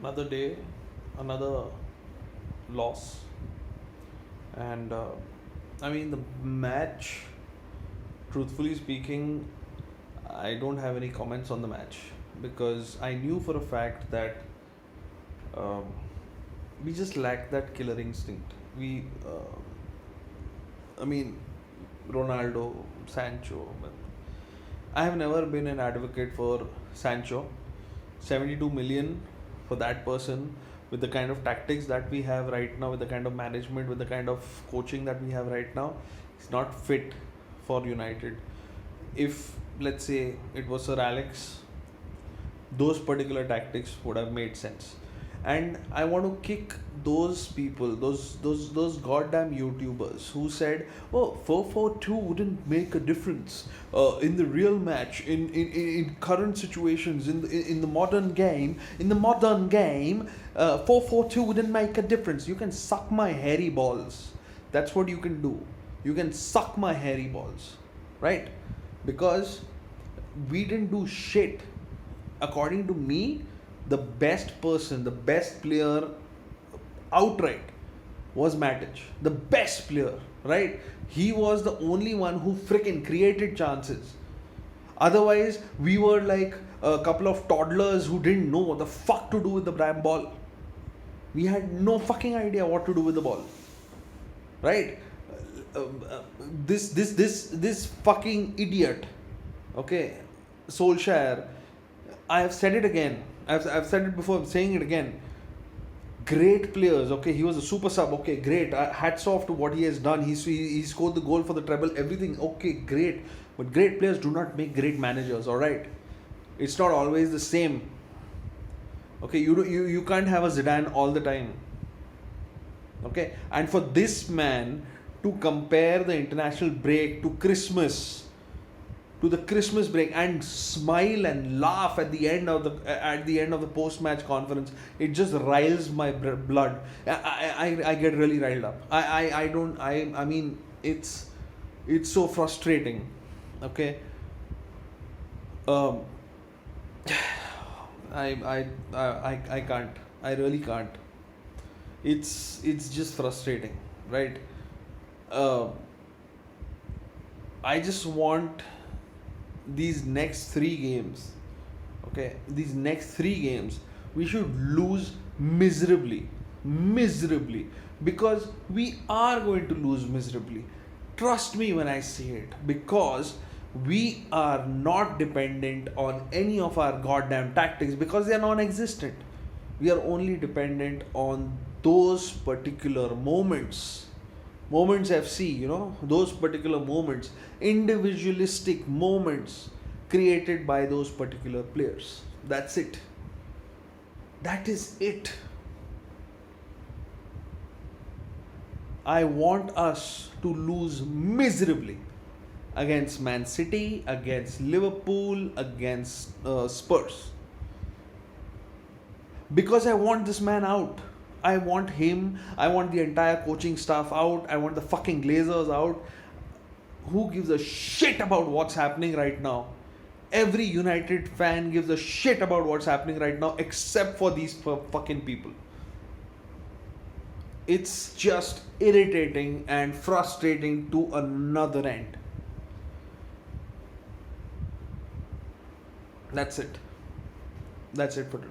another day, another loss. And I mean, the match, truthfully speaking, I don't have any comments on the match because I knew for a fact that um, we just lacked that killer instinct. I mean, Ronaldo, Sancho. But I have never been an advocate for Sancho. 72 million for that person with the kind of tactics that we have right now, with the kind of management, with the kind of coaching that we have right now, it's not fit for United. If let's say it was Sir Alex, those particular tactics would have made sense. And I want to kick those people, those goddamn YouTubers who said, "Oh, 4-4-2 wouldn't make a difference in the real match, in current situations, in the modern game. In the modern game, 4-4-2 wouldn't make a difference." You can suck my hairy balls. That's what you can do. You can suck my hairy balls, right? Because we didn't do shit. According to me, the best person, the best player outright was Matic. The best player, right? He was the only one who freaking created chances. Otherwise, we were like a couple of toddlers who didn't know what the fuck to do with the damn ball. We had no fucking idea what to do with the ball, right? This fucking idiot, okay, Solskjaer. I have said it again. I've said it before. I'm saying it again. Great players. Okay, he was a super sub. Okay, great. Hats off to what he has done. He scored the goal for the treble. Everything. Okay, great. But great players do not make great managers. All right. It's not always the same. Okay, you can't have a Zidane all the time. Okay, and for this man to compare the international break to Christmas, to the Christmas break, and smile and laugh at the end of the post-match conference, it just riles my blood. I get really riled up. I mean, it's so frustrating. Okay. Um. I can't. I really can't. It's just frustrating, right? I just want these next 3 games, okay, we should lose miserably, because we are going to lose miserably. Trust me when I say it, because we are not dependent on any of our goddamn tactics, because they are non-existent. We are only dependent on those particular moments FC, those particular moments, individualistic moments created by those particular players. That's it. That is it. I want us to lose miserably against Man City, against Liverpool, against Spurs, because I want this man out. I want him. I want the entire coaching staff out. I want the fucking Glazers out. Who gives a shit about what's happening right now? Every United fan gives a shit about what's happening right now, except for these fucking people. It's just irritating and frustrating to another end. That's it. That's it for today.